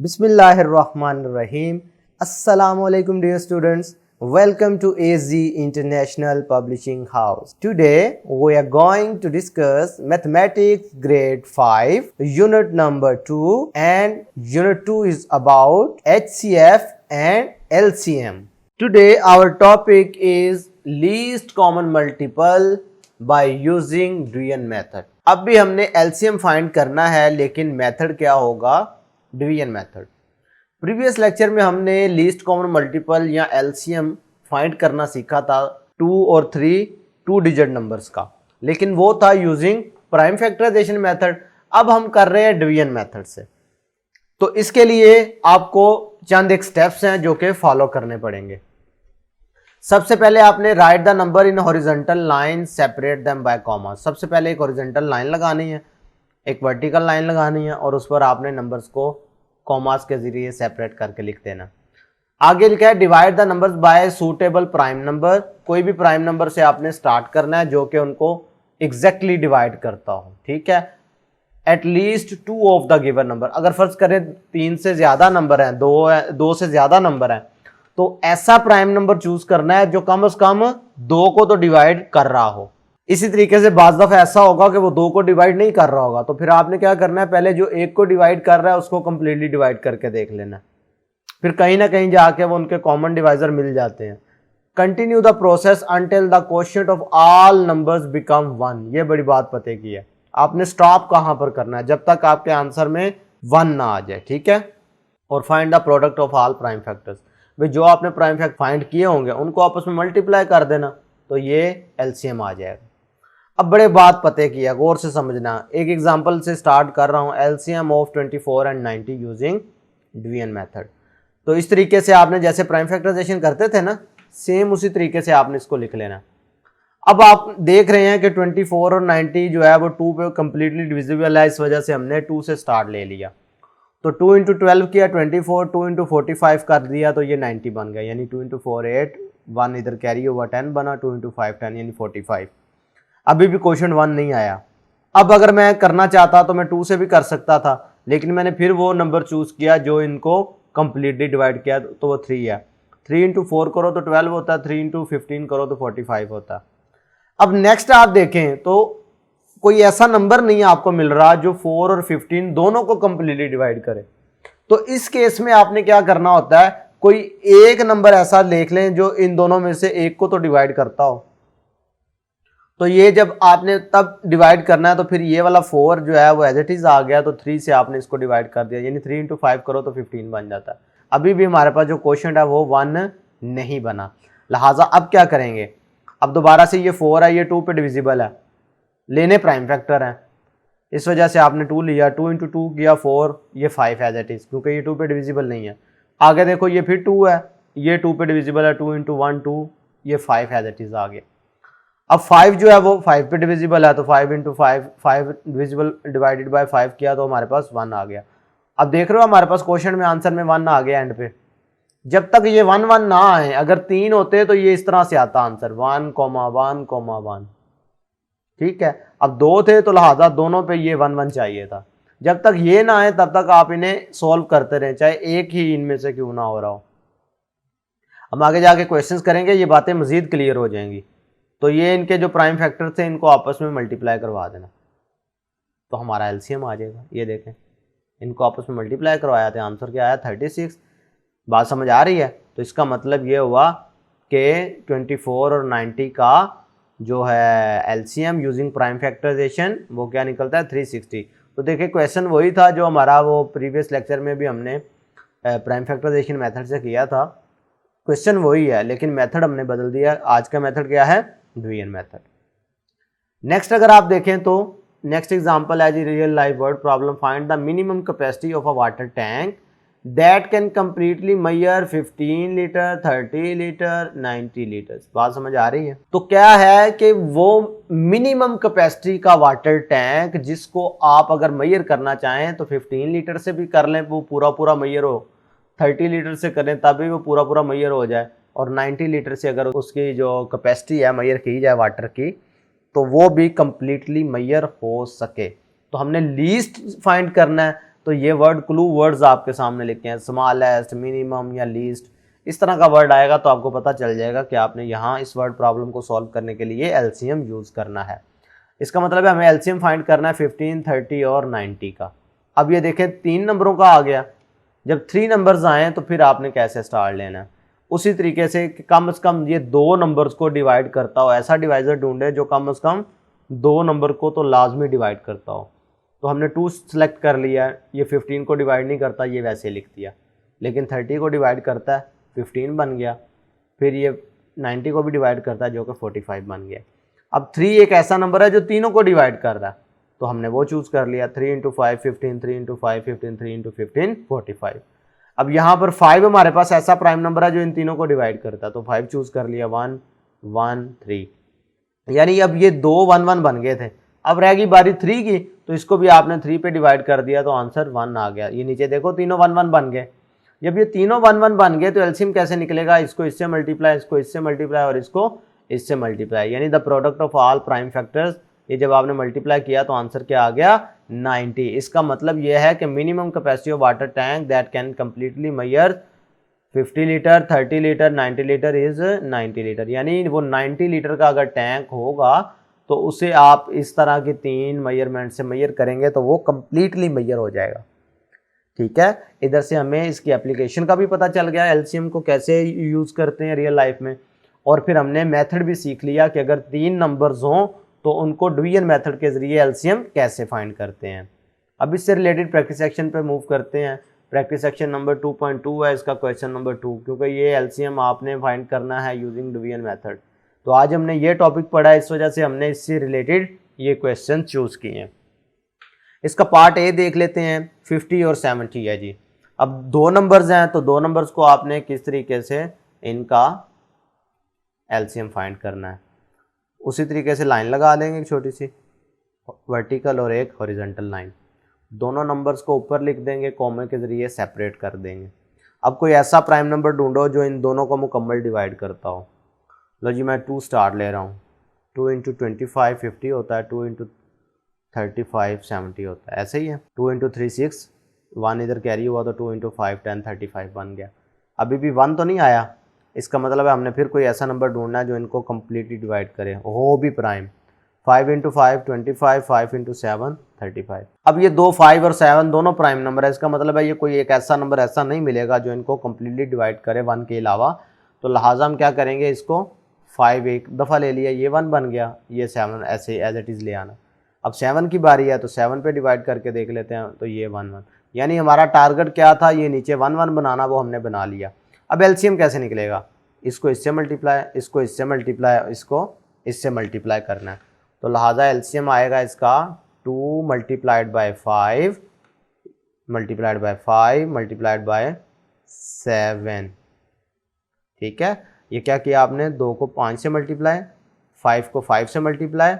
Bismillahirrahmanirrahim. Assalamu alaikum dear students. Welcome to AZ International Publishing House. Today we are going to discuss Mathematics Grade 5 Unit number 2, and Unit 2 is about HCF and LCM. Today our topic is least common multiple by using division method. अब भी हमने LCM find करना है, लेकिन method क्या होगा? Division method. Previous lecture में हमने लीस्ट कॉमन मल्टीपल या LCM फाइंड करना सीखा था 2 और 3 टू डिजिट नंबर्स का, लेकिन वो था यूजिंग प्राइम फैक्टराइजेशन मेथड। अब हम कर रहे हैं डिवीजन मेथड से। तो इसके लिए आपको चंद एक स्टेप्स हैं जो कि फॉलो करने पड़ेंगे। सबसे पहले आपने right the number in horizontal line, separate them by comma. सबसे पहले एक हॉरिजॉन्टल लाइन लगानी है, एक वर्टिकल लाइन लगानी है, और उस पर आपने नंबर्स को कॉमास के जरिए सेपरेट करके लिख देना। आगे लिखा है divide the numbers by suitable prime number. कोई भी प्राइम नंबर से आपने स्टार्ट करना है जो कि उनको एग्जैक्टली डिवाइड करता हो, ठीक है। At least 2 of the given number. अगर फर्ज करें 3 से ज्यादा नंबर है, 2 से ज्यादा नंबर है, तो ऐसा प्राइम नंबर चूज करना है जो कम से कम 2 को तो डिवाइड कर रहा हो। इसी तरीके से बाज़ दफा ऐसा होगा कि वो 2 को डिवाइड नहीं कर रहा होगा, तो फिर आपने क्या करना है, पहले जो 1 को डिवाइड कर रहा है उसको कंप्लीटली डिवाइड करके देख लेना। फिर कहीं ना कहीं जाके वो उनके कॉमन डिवाइजर मिल जाते हैं। Continue the process until the coefficient of all numbers become 1। ये बड़ी बात पते की है। आपने स्टॉप कहां पर करना है? जब तक आपके आंसर में 1 ना आ जाए, ठीक है। और find the product of all prime factors. भाई जो आपने प्राइम फैक्टर फाइंड किए होंगे उनको आपस में मल्टीप्लाई कर देना, तो ये LCM आ जाएगा। अब बड़े बात पते की है, गौर से समझना। एक एग्जांपल से स्टार्ट कर रहा हूं, LCM of 24 and 90 using division method. तो इस तरीके से आपने जैसे प्राइम फैक्टराइजेशन करते थे ना, सेम उसी तरीके से आपने इसको लिख लेना। अब आप देख रहे हैं कि 24 और 90 जो है वो 2 पे कंप्लीटली डिविजिबल है, इस वजह से हमने 2 से स्टार्ट ले लिया। तो 2 इंटू 12 किया 24, 2 इंटू 45 कर दिया तो ये 90 बन गया, यानी 2 इंटू 4 8, 1 इधर कैरी ओवर 10 बना, 2 इंटू 5 10 यानी 45। अभी भी क्वेश्चन 1 नहीं आया। अब अगर मैं करना चाहता तो मैं 2 से भी कर सकता था, लेकिन मैंने फिर वो नंबर चूज किया जो इनको कंप्लीटली डिवाइड किया, तो वो 3 है। 3 इंटू 4 करो तो 12 होता है, 3 इंटू 15 करो तो 45 होता है। अब नेक्स्ट आप देखें तो कोई ऐसा नंबर नहीं आपको मिल रहा जो 4 और 15 दोनों को कंप्लीटली डिवाइड करे। तो इस केस में आपने क्या करना होता है, कोई एक नंबर ऐसा देख लें जो इन दोनों में से एक को तो डिवाइड करता हो। तो ये जब आपने तब डिवाइड करना है, तो फिर ये वाला 4 जो है वो एज इट इज आ गया, तो 3 से आपने इसको डिवाइड कर दिया, यानी 3 इंटू 5 करो तो 15 बन जाता है। अभी भी हमारे पास जो क्वोशिएंट है वो 1 नहीं बना। लिहाजा अब क्या करेंगे, अब दोबारा से ये 4 है, ये 2 पे डिविजिबल है, लेने प्राइम फैक्टर है, इस वजह से आपने 2 लिया, 2 इंटू 2 किया 4, ये 5 एज इट इज, क्योंकि ये 2 पे डिविजिबल नहीं है। आगे देखो ये फिर 2 है, ये 2 पे डिविजिबल है, 2 इंटू 1 2, ये 5 एज इट इज आ गया। अब 5 जो है वो 5 पे डिविजिबल है, तो 5 इंटू 5 5 डिविजिबल डिवाइडेड बाय 5 किया तो हमारे पास 1 आ गया। अब देख रहे हो हमारे पास क्वेश्चन में आंसर में 1 आ गया एंड पे। जब तक ये 1 1 ना आए, अगर 3 होते तो ये इस तरह से आता आंसर 1 1 1, ठीक है। अब 2 थे तो लिहाजा दोनों पे ये 1 1 चाहिए था। जब तक ये ना आए तब तक आप इन्हें सॉल्व करते रहें, चाहे एक ही इनमें से क्यों ना हो रहा हो। हम आगे जाके क्वेश्चंस करेंगे, ये बातें मजीद क्लियर हो जाएंगी। तो ये इनके जो प्राइम फैक्टर थे इनको आपस में मल्टीप्लाई करवा देना, तो हमारा LCM आ जाएगा। ये देखें, इनको आपस में मल्टीप्लाई करवाया था, आंसर क्या आया 36। बात समझ आ रही है? तो इसका मतलब ये हुआ कि 24 और 90 का जो है LCM यूजिंग प्राइम फैक्टराइजेशन वो क्या निकलता है 360। तो देखिए क्वेश्चन वही था जो हमारा वो प्रीवियस लेक्चर में भी हमने प्राइम फैक्टराइजेशन मेथड से किया था। क्वेश्चन वही है, लेकिन मेथड हमने बदल दिया। आज का मेथड क्या है? Division method. नेक्स्ट अगर आप देखें तो नेक्स्ट एग्जांपल है जी real life word problem. Find the minimum capacity of a water tank that can completely measure 15 litre 30 litre 90 litre. बात समझ आ रही है? तो क्या है कि वो मिनिमम कैपेसिटी का वाटर टैंक जिसको आप अगर मेजर करना चाहें तो 15 लीटर से भी कर लें, वो पूरा मेजर हो, 30 लीटर से करें तभी वो पूरा मेजर हो जाए, और 90 लीटर से अगर उसकी जो कैपेसिटी है मेजर की जाए वाटर की, तो वो भी कंप्लीटली मेजर हो सके। तो हमने लीस्ट फाइंड करना है। तो ये वर्ड क्लू वर्ड्स आपके सामने लिखे हैं, स्मॉलेस्ट, मिनिमम या लीस्ट, इस तरह का वर्ड आएगा तो आपको पता चल जाएगा कि आपने यहाँ इस वर्ड प्रॉब्लम को सॉल्व करने के लिए एलसीएम यूज़ करना है। इसका मतलब है हमें एलसीएम फाइंड करना है 15, 30 और 90 का। अब ये देखें 3 नंबरों का आ गया, जब 3 नंबर्स आए तो फिर आपने कैसे स्टार्ट लेना है, उसी तरीके से कम से कम ये 2 नंबर्स को डिवाइड करता हो, ऐसा डिवाइजर ढूंढे जो कम से कम 2 नंबर को तो लाजमी डिवाइड करता हो। तो हमने 2 सेलेक्ट कर लिया, ये 15 को डिवाइड नहीं करता, ये वैसे लिख दिया, लेकिन 30 को डिवाइड करता है, 15 बन गया। फिर ये 90 को भी डिवाइड करता है जो कि 45 बन गया। अब 3 एक ऐसा नंबर है जो तीनों को डिवाइड कर रहा है, तो हमने वो चूज़ कर लिया, 3 × 5 15, 3 × 5 15, 3 × 15 45। अब यहाँ पर 5 हमारे पास ऐसा प्राइम नंबर है जो इन तीनों को डिवाइड करता है, तो 5 चूज़ कर लिया, 1 1 3, यानी अब ये 2 1 1 बन गए थे। अब रहेगी बारी 3 की, तो इसको भी आपने 3 पे डिवाइड कर दिया तो आंसर 1 आ गया। ये नीचे देखो तीनों 1 1 बन गए। जब ये तीनों 1 1 बन गए तो एलसीएम कैसे निकलेगा, इसको इससे मल्टीप्लाई, इसको इससे मल्टीप्लाई और इसको इससे मल्टीप्लाई, यानी the product of all prime factors. ये जब आपने मल्टीप्लाई किया तो आंसर क्या आ गया, 90। इसका मतलब यह है कि minimum capacity of water tank that can completely measure 50 litre, 30 litre, 90 litre is 90 litre, यानी वो 90 लीटर का अगर टैंक होगा तो उसे आप इस तरह की 3 मेजरमेंट से मेजर करेंगे तो वो कम्प्लीटली मेजर हो जाएगा। ठीक है, इधर से हमें इसकी एप्लीकेशन का भी पता चल गया, एलसीएम को कैसे यूज़ करते हैं रियल लाइफ में, और फिर हमने मेथड भी सीख लिया कि अगर 3 नंबर्स हों तो उनको डिवीजन मेथड के ज़रिए एलसीएम कैसे फाइंड करते हैं। अब इससे रिलेटेड प्रैक्टिस सेक्शन पे मूव करते हैं। प्रैक्टिस सेक्शन नंबर 2.2 है इसका क्वेश्चन नंबर 2, क्योंकि ये एलसीएम आपने फाइंड करना है यूजिंग डिवीजन मेथड। तो आज हमने ये टॉपिक पढ़ा, इस वजह से हमने इससे रिलेटेड ये क्वेश्चन चूज़ किए हैं। इसका पार्ट ए देख लेते हैं, 50 और 70 है जी। अब 2 नंबर्स हैं तो 2 नंबर्स को आपने किस तरीके से इनका एलसीएम फाइंड करना है, उसी तरीके से लाइन लगा देंगे, एक छोटी सी वर्टिकल और एक हॉरिजॉन्टल लाइन। दोनों नंबर्स को ऊपर लिख देंगे, कॉमे के ज़रिए सेपरेट कर देंगे। अब कोई ऐसा प्राइम नंबर ढूंढो जो इन दोनों को मुकम्मल डिवाइड करता हो। लो जी, मैं 2 स्टार ले रहा हूँ। 2 × 25 50 होता है, 2 × 35 70 होता है, ऐसे ही है। 2 × 3 6, 1 इधर कैरी हुआ तो 2 × 5 10 35 बन गया। अभी भी 1 तो नहीं आया, इसका मतलब है हमने फिर कोई ऐसा नंबर ढूंढना है जो इनको कम्प्लीटली डिवाइड करे, हो भी प्राइम। 5 × 5 25, 5 × 7 35। अब ये 2 5 और 7 दोनों प्राइम नंबर है, इसका मतलब है ये कोई एक ऐसा नंबर ऐसा नहीं मिलेगा जो इनको कम्प्लीटली डिवाइड करे 1 के अलावा। तो लिहाजा हम क्या करेंगे, इसको 5 एक दफ़ा ले लिया, ये 1 बन गया, ये 7 ऐसे एज इट इज़ ले आना। अब 7 की बारी है तो 7 पे डिवाइड करके देख लेते हैं, तो ये 1 1, यानी हमारा टारगेट क्या था, ये नीचे 1 1 बनाना, वो हमने बना लिया। अब एलसीएम कैसे निकलेगा, इसको इससे मल्टीप्लाई, इसको इससे मल्टीप्लाई, इसको इससे मल्टीप्लाई करना है। तो लिहाजा एलसीएम आएगा इसका 2 × 5 मल्टीप्लाइड बाय 5 मल्टीप्लाइड बाय 7। ठीक है, ये क्या किया आपने, 2 को 5 से मल्टीप्लाई, 5 को 5 से मल्टीप्लाई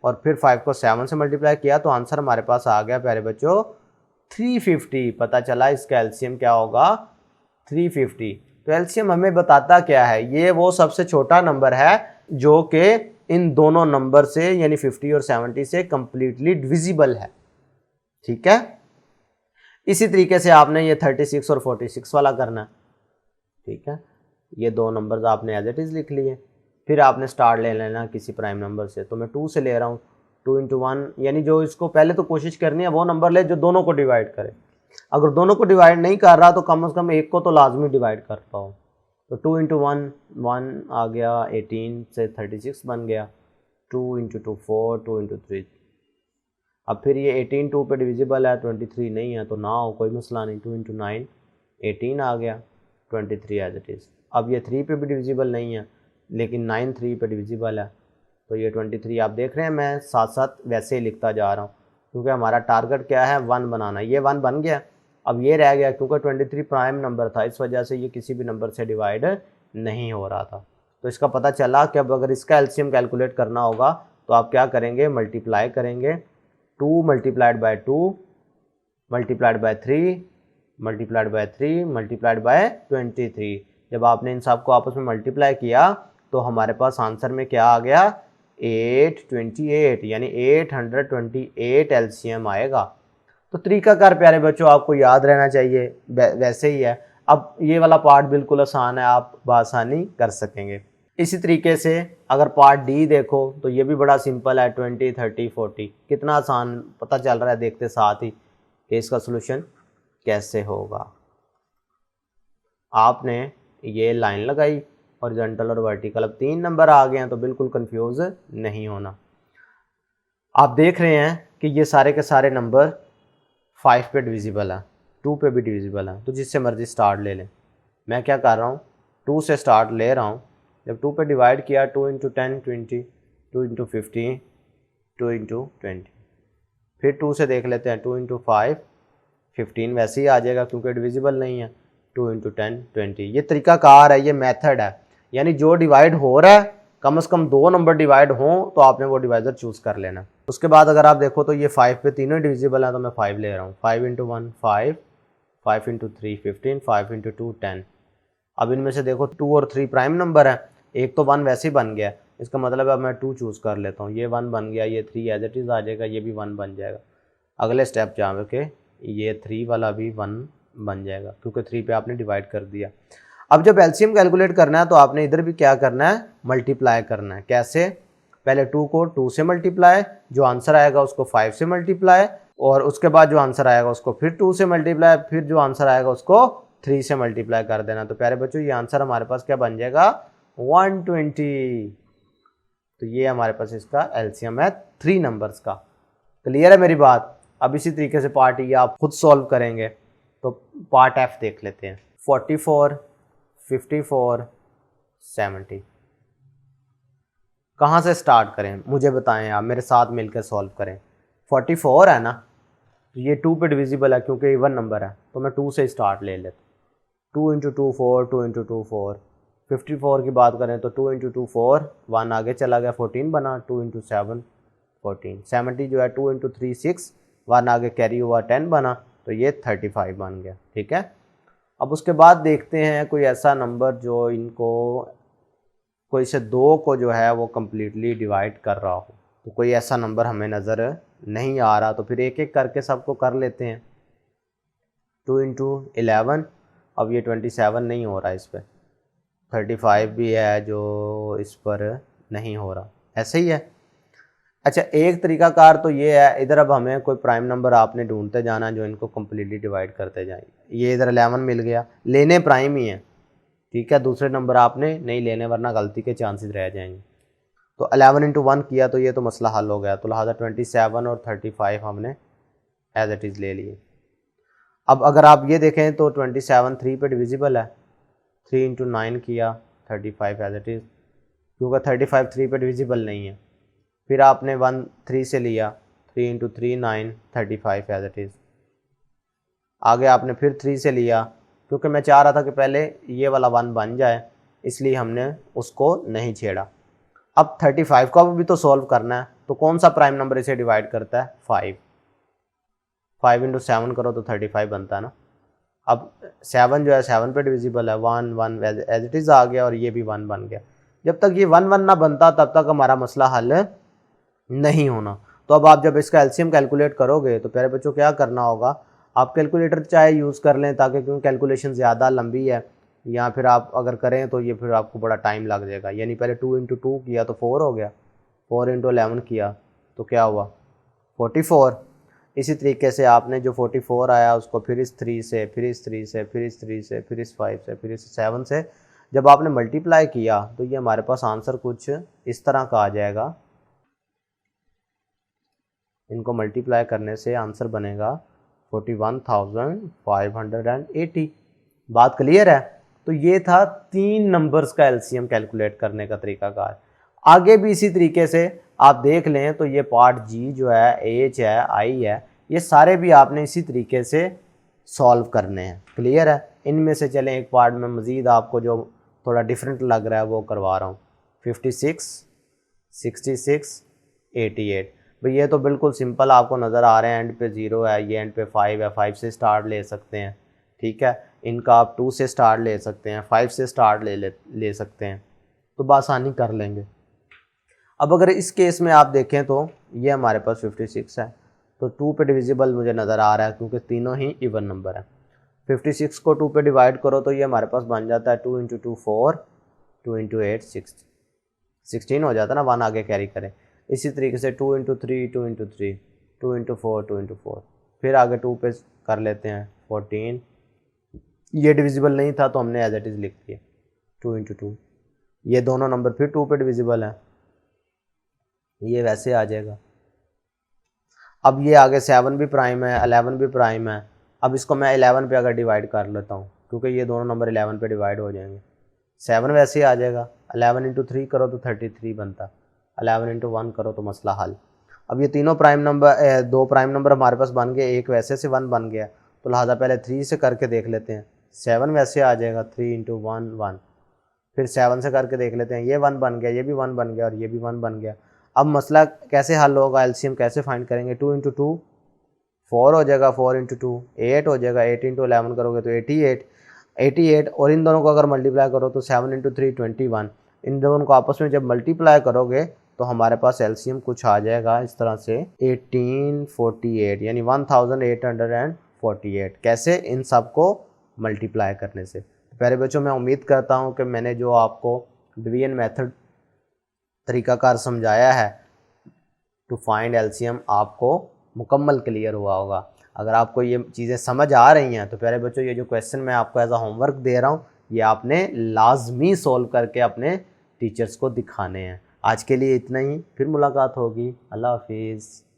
और फिर 5 को 7 से मल्टीप्लाई किया, तो आंसर हमारे पास आ गया प्यारे बच्चों 350। पता चला इसका एलसीएम क्या होगा, 350। तो एलसीएम हमें बताता क्या है, ये वो सबसे छोटा नंबर है जो कि इन दोनों नंबर से यानी 50 और 70 से कंप्लीटली डिविजिबल है। ठीक है, इसी तरीके से आपने ये 36 और 46 वाला करना है। ठीक है, ये 2 नंबर्स आपने एज इट इज़ लिख लिए, फिर आपने स्टार ले लेना किसी प्राइम नंबर से। तो मैं 2 से ले रहा हूँ, 2 × 1, यानी जो इसको पहले तो कोशिश करनी है वो नंबर ले जो दोनों को डिवाइड करे। अगर दोनों को डिवाइड नहीं कर रहा तो कम से कम एक को तो लाजमी डिवाइड करता हो। तो 2 × 1 1 आ गया, 18 से 36 बन गया, 2 × 2 4, 2 × 3। अब फिर ये 18 2 पे डिविजिबल है, 23 नहीं है तो ना हो, कोई मसला नहीं। 2 × 9 18 आ गया, 23 एज इट इज़। अब ये 3 पे भी डिविजिबल नहीं है, लेकिन 9 3 पे डिविजिबल है, तो ये 23। आप देख रहे हैं मैं साथ साथ वैसे ही लिखता जा रहा हूँ, क्योंकि हमारा टारगेट क्या है, 1 बनाना। ये 1 बन गया, अब ये रह गया, क्योंकि 23 प्राइम नंबर था, इस वजह से ये किसी भी नंबर से डिवाइड नहीं हो रहा था। तो इसका पता चला कि अब अगर इसका एलसीएम कैलकुलेट करना होगा तो आप क्या करेंगे, मल्टीप्लाई करेंगे, 2 × 2 multiplied by 3 multiplied by 3 multiplied by 23। जब आपने इन सब को आपस में मल्टीप्लाई किया तो हमारे पास आंसर में क्या आ गया, 828, यानी 828 एलसीएम आएगा। तो तरीकाकार प्यारे बच्चों आपको याद रहना चाहिए, वैसे ही है। अब ये वाला पार्ट बिल्कुल आसान है, आप बआसानी कर सकेंगे। इसी तरीके से अगर पार्ट डी देखो तो ये भी बड़ा सिंपल है, 20, 30, 40। कितना आसान पता चल रहा है देखते साथ ही कि इसका सोल्यूशन कैसे होगा। आपने ये लाइन लगाई हॉरिजॉन्टल और वर्टिकल, अब 3 नंबर आ गए हैं तो बिल्कुल कंफ्यूज नहीं होना। आप देख रहे हैं कि ये सारे के सारे नंबर 5 पे डिविजिबल है, 2 पे भी डिविजिबल है, तो जिससे मर्जी स्टार्ट ले लें। मैं क्या कर रहा हूँ, 2 से स्टार्ट ले रहा हूँ। जब 2 पे डिवाइड किया, 2 × 10 20, 2 × 15 2 × 20। फिर 2 से देख लेते हैं, 2 × 5 15 वैसे ही आ जाएगा क्योंकि डिविजिबल नहीं है, 2 × 10 20। ये तरीकाकार है, ये मेथड है, यानी जो डिवाइड हो रहा है कम से कम 2 नंबर डिवाइड हों तो आपने वो डिवाइज़र चूज़ कर लेना। उसके बाद अगर आप देखो तो ये 5 पे तीनों डिविजिबल है, तो मैं 5 ले रहा हूँ। 5 × 1 5, 5 × 3 15, 5 × 2 10। अब इनमें से देखो 2 और 3 प्राइम नंबर है, एक तो 1 वैसे ही बन गया, इसका मतलब अब मैं 2 चूज़ कर लेता हूँ। ये 1 बन गया, ये 3 एज इट इज़ आ जाएगा, ये भी 1 बन जाएगा। अगले स्टेप जहाँ के ये 3 वाला भी 1 बन जाएगा क्योंकि 3 पे आपने डिवाइड कर दिया। अब जब एलसीएम कैलकुलेट करना है तो आपने इधर भी क्या करना है, मल्टीप्लाई करना है। कैसे, पहले 2 को 2 से मल्टीप्लाई, जो आंसर आएगा उसको 5 से मल्टीप्लाई, और उसके बाद जो आंसर आएगा उसको फिर 2 से मल्टीप्लाई, फिर जो आंसर आएगा उसको 3 से मल्टीप्लाई कर देना। तो प्यारे बच्चों ये आंसर हमारे पास क्या बन जाएगा, 120। तो ये हमारे पास इसका एलसीएम है 3 नंबर्स का। क्लियर है मेरी बात। अब इसी तरीके से पार्ट ये आप खुद सॉल्व करेंगे। तो पार्ट एफ देख लेते हैं। 44, 54, 70 कहाँ से स्टार्ट करें, मुझे बताएं आप, मेरे साथ मिलकर सॉल्व करें। 44 है ना, तो ये 2 पे डिविजिबल है क्योंकि इवन नंबर है, तो मैं 2 से स्टार्ट ले लेता हूँ। 2 × 2 4, 2 × 2 4। 54 की बात करें तो 2 × 2 4, 1 आगे चला गया, 14 बना। 2 × 7 14। 70 जो है 2 × 3 6, 1 आगे कैरी हुआ, 10 बना, तो ये 35 बन गया। ठीक है। अब उसके बाद देखते हैं कोई ऐसा नंबर जो इनको, कोई से 2 को जो है वो कम्प्लीटली डिवाइड कर रहा हो। तो कोई ऐसा नंबर हमें नज़र नहीं आ रहा, तो फिर एक एक करके सबको कर लेते हैं। 2 × 11, अब ये 27 नहीं हो रहा इस पर। 35 भी है जो इस पर नहीं हो रहा, ऐसे ही है। अच्छा, एक तरीकाकार तो ये है, इधर अब हमें कोई प्राइम नंबर आपने ढूंढते जाना है जो इनको कम्प्लीटली डिवाइड करते जाए। ये इधर 11 मिल गया, लेने प्राइम ही है, ठीक है, दूसरे नंबर आपने नहीं लेने वरना गलती के चांसेस रह जाएंगे। तो 11 × 1 किया तो ये तो मसला हल हो गया, तो लिहाजा 27 और 35 हमने एज इट इज़ ले लिए। अब अगर आप ये देखें तो 27 3 पे डिविजिबल है, 3 × 9 किया, 35 एज इट इज़, क्योंकि 35 3 पे डिविजिबल नहीं है। फिर आपने 1 3 से लिया, 3 × 3 9, 35 एज इट इज़। आगे आपने फिर 3 से लिया, क्योंकि मैं चाह रहा था कि पहले ये वाला 1 बन जाए, इसलिए हमने उसको नहीं छेड़ा। अब 35 को भी तो सॉल्व करना है, तो कौन सा प्राइम नंबर इसे डिवाइड करता है, 5। 5 × 7 करो तो 35 बनता है ना। अब 7 जो है 7 पे डिविजिबल है, 1 1 एज इट इज़ आ गया, और ये भी 1 बन गया। जब तक ये 1 1 ना बनता तब तक हमारा मसला हल नहीं होना। तो अब आप जब इसका एलसीएम कैलकुलेट करोगे तो प्यारे बच्चों क्या करना होगा, आप कैलकुलेटर चाहे यूज़ कर लें, ताकि क्योंकि कैलकुलेशन ज़्यादा लंबी है, या फिर आप अगर करें तो ये फिर आपको बड़ा टाइम लग जाएगा। यानी पहले 2 × 2 किया तो 4 हो गया, 4 × 11 किया तो क्या हुआ, 44। इसी तरीके से आपने जो 44 आया उसको फिर इस 3 से, फिर इस 3 से, फिर इस 3 से, फिर इस 5 से, फिर इस 7 से जब आपने मल्टीप्लाई किया तो ये हमारे पास आंसर कुछ इस तरह का आ जाएगा। इनको मल्टीप्लाई करने से आंसर बनेगा 41,580। बात क्लियर है। तो ये था 3 नंबर्स का एलसीएम कैलकुलेट करने का तरीकाकार। आगे भी इसी तरीके से आप देख लें तो ये पार्ट जी जो है, एच है, आई है, ये सारे भी आपने इसी तरीके से सॉल्व करने हैं। क्लियर है। इनमें से चलें एक पार्ट में मज़ीद आपको जो थोड़ा डिफरेंट लग रहा है वो करवा रहा हूँ। 56, 66, 88। भाई ये तो बिल्कुल सिंपल आपको नज़र आ रहे हैं, एंड पे 0 है, ये एंड पे 5 है, 5 से स्टार्ट ले सकते हैं। ठीक है, इनका आप 2 से स्टार्ट ले सकते हैं, 5 से स्टार्ट ले सकते हैं, तो बआसानी कर लेंगे। अब अगर इस केस में आप देखें तो ये हमारे पास 56 है, तो 2 पे डिविजिबल मुझे नज़र आ रहा है क्योंकि तीनों ही इवन नंबर है। 56 को 2 पे डिवाइड करो तो ये हमारे पास बन जाता है 2 इंटू 2 4, 2 इंटू 8 16 हो जाता है ना, 1 आगे कैरी करें। इसी तरीके से 2 इंटू 3, 2 इंटू 3, 2 इंटू 4, 2 इंटू 4, फिर आगे 2 पे कर लेते हैं 14। ये डिविजिबल नहीं था तो हमने एज इट इज़ लिख दिया 2 इंटू 2। ये दोनों नंबर फिर 2 पे डिविजिबल है, ये वैसे आ जाएगा। अब ये आगे 7 भी प्राइम है, 11 भी प्राइम है। अब इसको मैं 11 पे अगर डिवाइड कर लेता हूँ क्योंकि ये दोनों नंबर 11 पे डिवाइड हो जाएंगे। 7 वैसे ही आ जाएगा, 11 इंटू 3 करो तो 33 बनता, 11 इंटू 1 करो तो मसला हल। अब ये तीनों प्राइम नंबर, दो प्राइम नंबर हमारे पास बन गए, एक वैसे से 1 बन गया, तो लिहाजा पहले 3 से करके देख लेते हैं। 7 वैसे आ जाएगा, 3 इंटू 1 1, फिर 7 से करके देख लेते हैं, ये 1 बन गया, ये भी 1 बन गया और ये भी 1 बन गया। अब मसला कैसे हल होगा, एलसीएम कैसे फाइंड करेंगे। 2 इंटू 2 4 हो जाएगा, 4 इंटू 2 8 हो जाएगा, 8 इंटू 11 करोगे तो 88, और इन दोनों को अगर मल्टीप्लाई करो तो 7 इंटू 3 21। इन दोनों को आपस में जब मल्टीप्लाई करोगे तो हमारे पास एलसीएम कुछ आ जाएगा इस तरह से 1848, यानी 1848। कैसे, इन सब को मल्टीप्लाई करने से। प्यारे बच्चों, मैं उम्मीद करता हूँ कि मैंने जो आपको डिवीजन मेथड तरीकाकार समझाया है टू फाइंड एलसीएम आपको मुकम्मल क्लियर हुआ होगा। अगर आपको ये चीज़ें समझ आ रही हैं तो प्यारे बच्चों, ये जो क्वेश्चन मैं आपको एज अ होमवर्क दे रहा हूँ ये आपने लाजमी सॉल्व करके अपने टीचर्स को दिखाने हैं। आज के लिए इतना ही, फिर मुलाकात होगी। अल्लाह हाफिज़।